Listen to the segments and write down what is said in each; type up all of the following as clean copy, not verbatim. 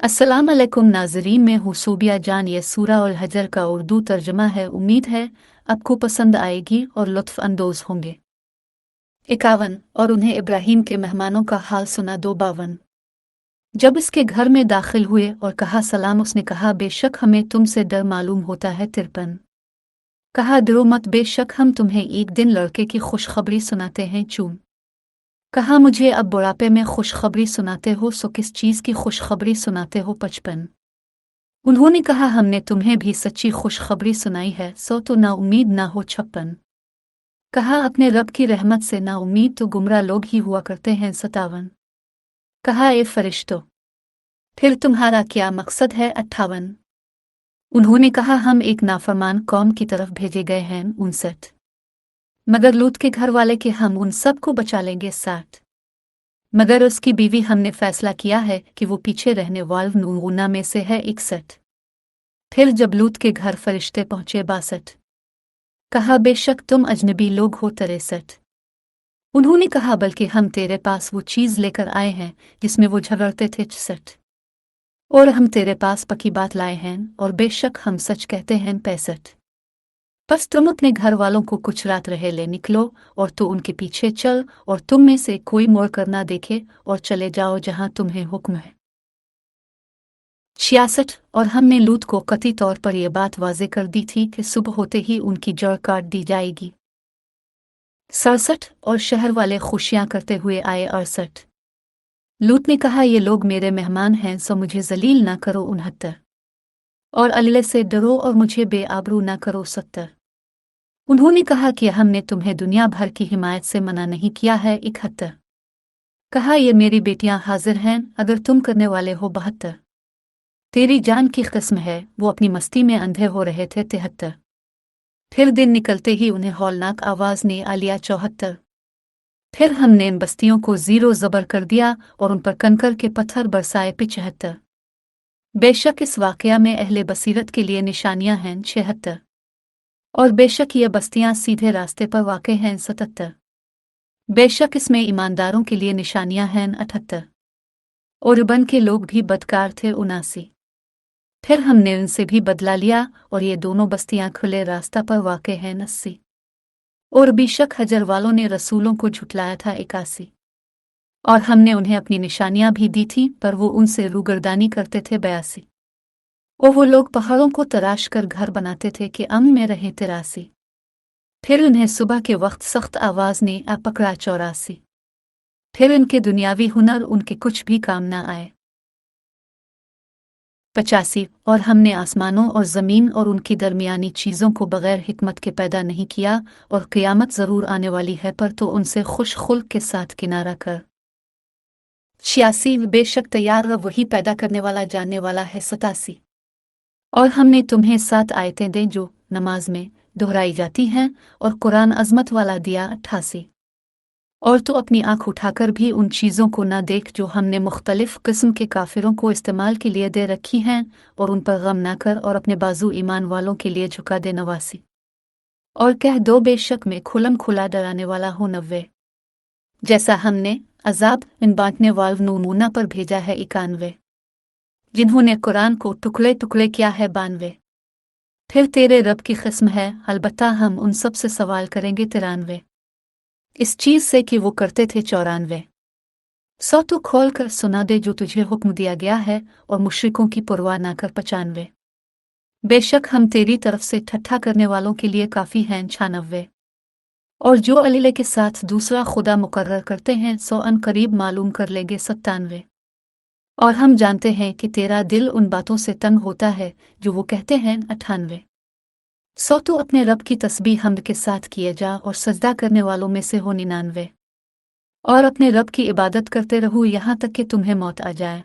अस्सलाम अलैकुम नाजरीन, मैं हूँ सूबिया जान। ये सूरा अल हजर का उर्दू तर्जमा है। उम्मीद है आपको पसंद आएगी और लुत्फ अंदोज होंगे। 51 और उन्हें इब्राहिम के मेहमानों का हाल सुना दो। 52 जब इसके घर में दाखिल हुए और कहा सलाम, उसने कहा बेशक हमें तुमसे डर मालूम होता है। 53 कहा डरो मत, बेशक हम तुम्हें एक दिन लड़के की खुशखबरी सुनाते हैं। 54 कहा मुझे अब बुढ़ापे में खुशखबरी सुनाते हो, सो किस चीज़ की खुशखबरी सुनाते हो। 55 उन्होंने कहा हमने तुम्हें भी सच्ची खुशखबरी सुनाई है, सो तो ना उम्मीद ना हो। 56 कहा अपने रब की रहमत से ना उम्मीद तो गुमराह लोग ही हुआ करते हैं। 57 कहा ए फरिश्तों, फिर तुम्हारा क्या मकसद है। 58 उन्होंने कहा हम एक नाफरमान कौम की तरफ भेजे गए हैं। 59 मगर लूत के घर वाले के हम उन सब को बचा लेंगे। 60 मगर उसकी बीवी हमने फैसला किया है कि वो पीछे रहने वाले नूना में से है। 61 फिर जब लूत के घर फरिश्ते पहुंचे। 62 कहा बेशक तुम अजनबी लोग हो। 63 उन्होंने कहा बल्कि हम तेरे पास वो चीज़ लेकर आए हैं जिसमें वो झगड़ते थे। 64 और हम तेरे पास पक्की बात लाए हैं और बेशक हम सच कहते हैं। 65 बस तुम अपने घर वालों को कुछ रात रहे ले निकलो और तो उनके पीछे चल और तुम में से कोई मोड़ कर ना देखे और चले जाओ जहां तुम्हें हुक्म है। 66 और हमने लूत को कतई तौर पर यह बात वाज़े कर दी थी कि सुबह होते ही उनकी जड़ काट दी जाएगी। 67 और शहर वाले खुशियां करते हुए आए। 68 लूत ने कहा ये लोग मेरे मेहमान हैं, सो मुझे जलील ना करो। 69 और अल्लाह से डरो और मुझे बेआबरू ना करो। 70 उन्होंने कहा कि हमने तुम्हें दुनिया भर की हिमायत से मना नहीं किया है। 71 कहा ये मेरी बेटियां हाजिर हैं अगर तुम करने वाले हो। 72 तेरी जान की किस्म है, वो अपनी मस्ती में अंधे हो रहे थे। 73 फिर दिन निकलते ही उन्हें हौलनाक आवाज़ ने आ लिया। 74 फिर हमने इन बस्तियों को जीरो ज़बर कर दिया और उन पर कंकर के पत्थर बरसाए। 75 बेशक इस वाक़या में अहले बसीरत के लिए निशानियां हैं। 76 और बेशक ये बस्तियां सीधे रास्ते पर वाक़ हैं। 77 बेशक इसमें ईमानदारों के लिए निशानियां हैं। 78 और रुबन के लोग भी बदकार थे। 79 फिर हमने उनसे भी बदला लिया और ये दोनों बस्तियां खुले रास्ता पर वाक़ हैं। 80 और बेशक हजर वालों ने रसूलों को झुटलाया था। 81 और हमने उन्हें अपनी निशानियां भी दी थी पर वो उनसे रूगर्दानी करते थे। 82 और वो लोग पहाड़ों को तराश कर घर बनाते थे कि अमन में रहें। 83 फिर उन्हें सुबह के वक्त सख्त आवाज़ ने आ पकड़ा। 84 फिर इनके दुनियावी हुनर उनके कुछ भी काम न आए। 85 और हमने आसमानों और ज़मीन और उनकी दरमियानी चीज़ों को बग़ैर हिकमत के पैदा नहीं किया और क़यामत ज़रूर आने वाली है, पर तो उनसे खुश खुल्क के साथ किनारा कर। 86 बेशक तैयार रब वही पैदा करने वाला जानने वाला है। 87 और हमने तुम्हें 7 आयतें दें जो नमाज में दोहराई जाती हैं और कुरान अज़मत वाला दिया। 88 और तो अपनी आँख उठाकर भी उन चीज़ों को न देख जो हमने मुख्तलिफ किस्म के काफिरों को इस्तेमाल के लिए दे रखी हैं, और उन पर गम न कर और अपने बाजू ईमान वालों के लिए झुका दे। 89 और कह दो बेशक में खुलम खुला डराने वाला हूँ। 90 जैसा हमने अजाब इन बांटने वाले नमूना पर भेजा है। 91 जिन्होंने कुरान को टुकड़े टुकड़े किया है। 92 फिर तेरे रब की किस्म है, अलबत्ता हम उन सब से सवाल करेंगे। 93 इस चीज़ से कि वो करते थे। 94 सो तो खोल कर सुना दे जो तुझे हुक्म दिया गया है और मुशरिकों की परवाह ना कर। 95 बेशक हम तेरी तरफ से ठट्ठा करने वालों के लिए काफ़ी हैं। 96 और जो अल्लाह के साथ दूसरा खुदा मुकर्रर करते हैं सो अन करीब मालूम कर लेंगे। 97 और हम जानते हैं कि तेरा दिल उन बातों से तंग होता है जो वो कहते हैं। 98 सो तो अपने रब की तस्बीह हमद के साथ किए जा और सजदा करने वालों में से हो। 99 और अपने रब की इबादत करते रहो यहाँ तक कि तुम्हें मौत आ जाए।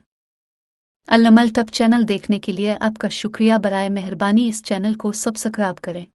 अल-अमल टब चैनल देखने के लिए आपका शुक्रिया। बराए मेहरबानी इस चैनल को सब्सक्राइब करें।